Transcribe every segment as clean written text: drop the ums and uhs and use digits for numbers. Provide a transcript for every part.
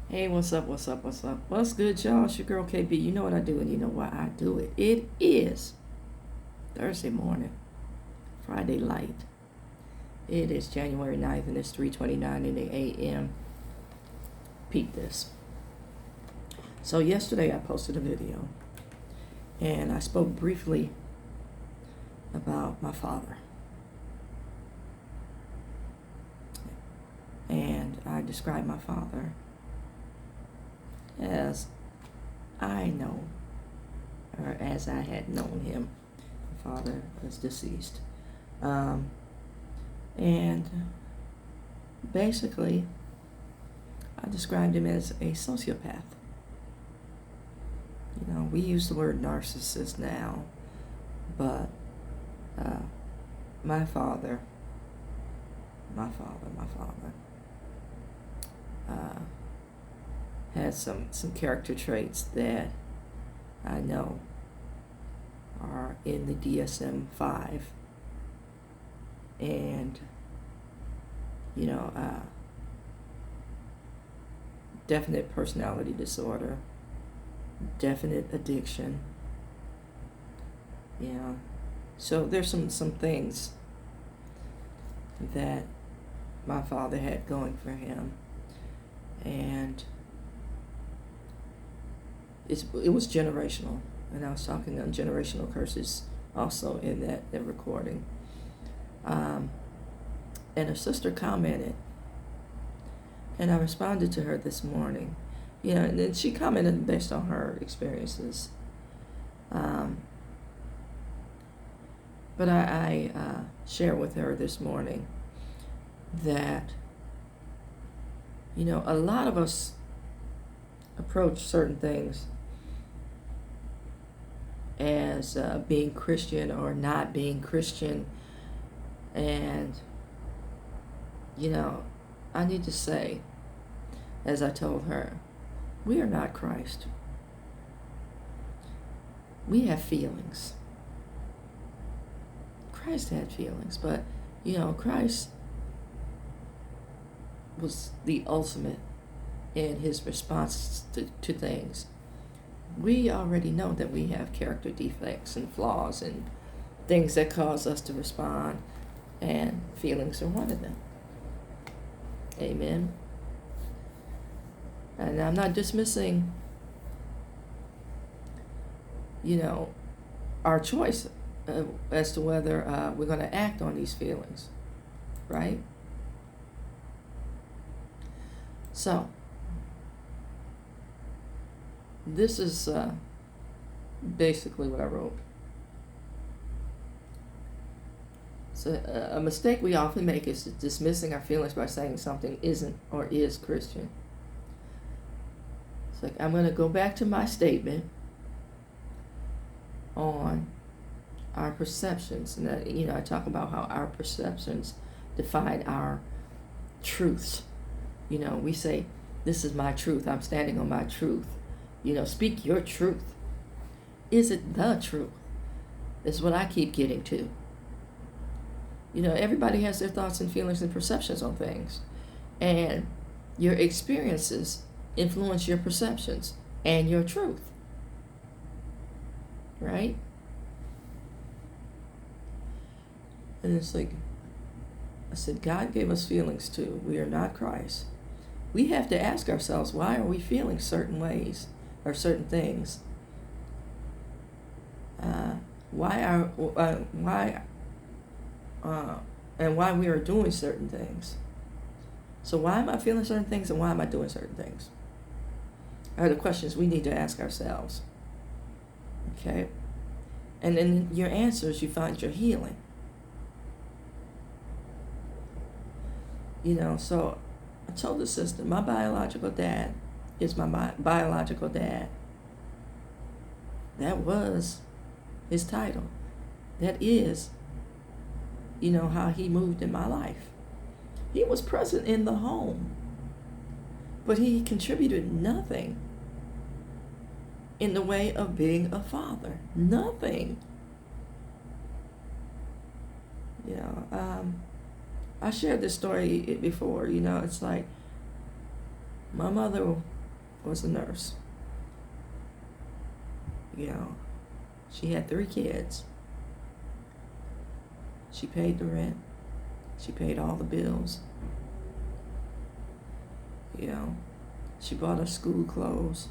Hey, what's up, what's up, what's up? What's good, y'all? It's your girl KB. You know what I do and you know why I do it. It is Thursday morning, Friday light. It is January 9th and it's 3:29 in the a.m. Peep this. So yesterday I posted a video and I spoke briefly about my father. And I described my father as I know, or as I had known him. My father is deceased. And basically, I described him as a sociopath. You know, we use the word narcissist now, but my father had some character traits that I know are in the DSM-5, and definite personality disorder, definite addiction. So there's some things that my father had going for him, and it was generational, and I was talking on generational curses also in that recording. And a sister commented, and I responded to her this morning. And then she commented based on her experiences. But I shared with her this morning that, a lot of us approach certain things as being Christian or not being Christian. And, I need to say, as I told her, we are not Christ. We have feelings. Christ had feelings, but, Christ was the ultimate in his response to things. We already know that we have character defects and flaws and things that cause us to respond, and feelings are one of them. Amen. And I'm not dismissing, our choice as to whether we're going to act on these feelings, right? So, this is basically what I wrote. So, a mistake we often make is dismissing our feelings by saying something isn't or is Christian. It's like, I'm going to go back to my statement on our perceptions. And that, I talk about how our perceptions define our truths. We say, this is my truth. I'm standing on my truth. Speak your truth. Is it the truth? Is what I keep getting to. Everybody has their thoughts and feelings and perceptions on things. And your experiences influence your perceptions and your truth. Right? And it's like, I said, God gave us feelings too. We are not Christ. We have to ask ourselves, why are we feeling certain ways or certain things? And why we are doing certain things. So why am I feeling certain things, and why am I doing certain things? Are the questions we need to ask ourselves. Okay? And in your answers, you find your healing. So I told the sister, my biological dad is my biological dad. That was his title. That is, how he moved in my life. He was present in the home, but he contributed nothing in the way of being a father. Nothing. I shared this story before. It's like my mother was a nurse. You know, she had 3 kids. She paid the rent. She paid all the bills. You know, she bought us school clothes.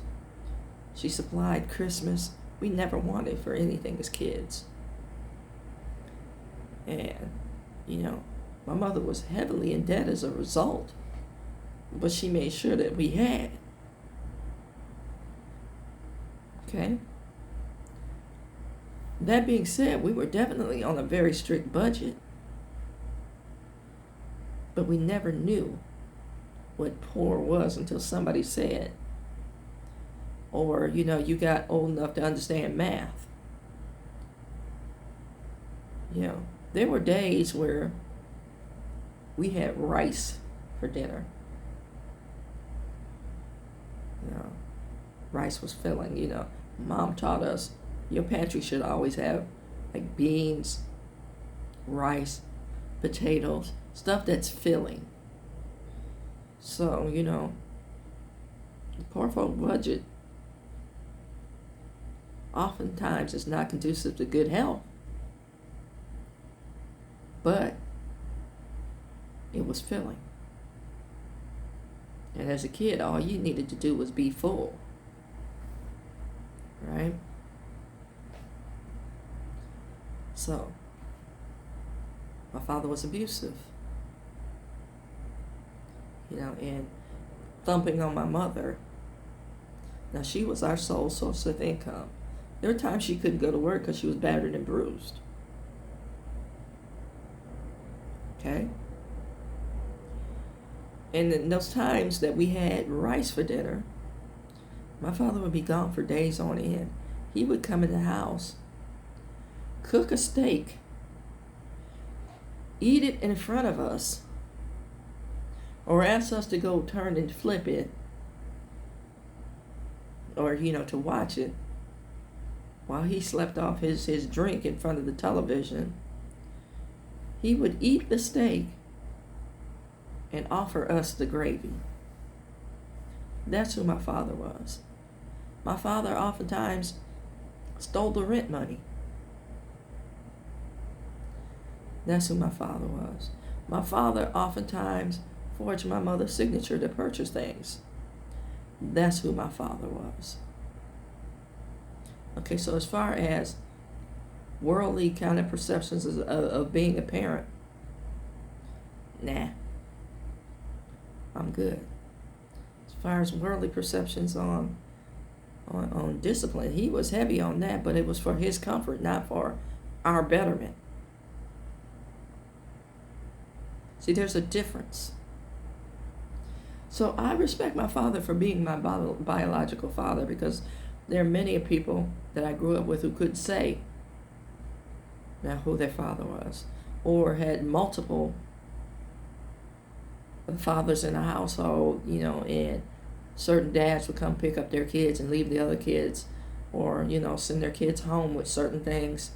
She supplied Christmas. We never wanted for anything as kids. And, you know, my mother was heavily in debt as a result. But she made sure that we had. Okay? That being said, we were definitely on a very strict budget. But we never knew what poor was until somebody said. Or, you know, you got old enough to understand math. You know, there were days where we had rice for dinner. You know, rice was filling, you know. Mom taught us your pantry should always have like beans, rice, potatoes, stuff that's filling. So, you know, the poor folk budget oftentimes is not conducive to good health. But it was filling. And as a kid, all you needed to do was be full. Right? So, my father was abusive. You know, and thumping on my mother. Now, she was our sole source of income. There were times she couldn't go to work because she was battered and bruised. Okay? And in those times that we had rice for dinner, my father would be gone for days on end. He would come in the house, cook a steak, eat it in front of us, or ask us to go turn and flip it, or, you know, to watch it, while he slept off his drink in front of the television. He would eat the steak and offer us the gravy. That's who my father was. My father oftentimes stole the rent money. That's who my father was. My father oftentimes forged my mother's signature to purchase things. That's who my father was. Okay, so as far as worldly kind of perceptions of being a parent, nah, I'm good. As far as worldly perceptions on discipline, he was heavy on that, but it was for his comfort, not for our betterment. See, there's a difference. So I respect my father for being my biological father, because there are many people that I grew up with who couldn't say now who their father was, or had multiple fathers in the household, you know, and certain dads would come pick up their kids and leave the other kids, or, you know, send their kids home with certain things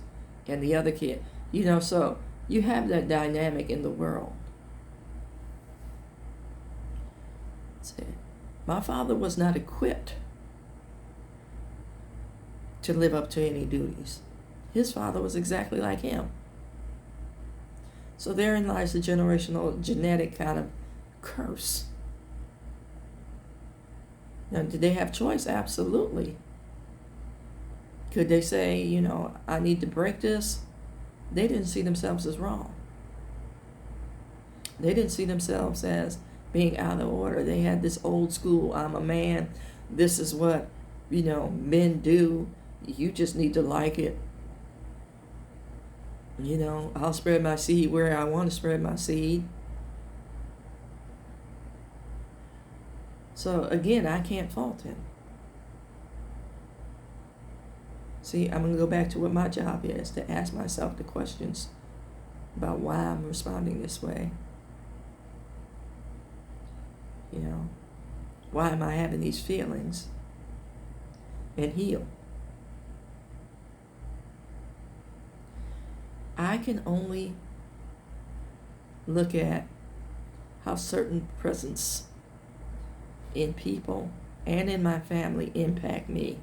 and the other kid, you know, so you have that dynamic in the world. See, my father was not equipped to live up to any duties. His father was exactly like him. So therein lies the generational genetic kind of curse. Now, did they have choice? Absolutely. Could they say, you know, I need to break this? They didn't see themselves as wrong. They didn't see themselves as being out of order. They had this old school, I'm a man, this is what, you know, men do. You just need to like it. You know, I'll spread my seed where I want to spread my seed. So again, I can't fault him. See, I'm going to go back to what my job is, to ask myself the questions about why I'm responding this way. You know, why am I having these feelings? And heal. I can only look at how certain presence in people and in my family impact me,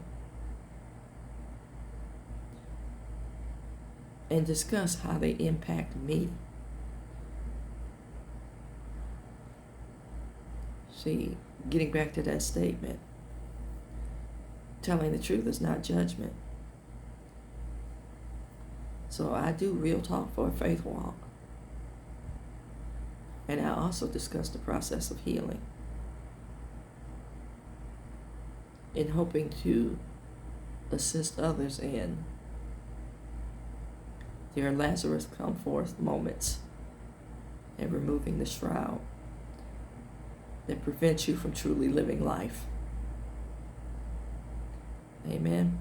and discuss how they impact me. See, getting back to that statement, telling the truth is not judgment. So I do real talk for a faith walk. And I also discuss the process of healing, in hoping to assist others in their Lazarus come forth moments, and removing the shroud that prevents you from truly living life. Amen.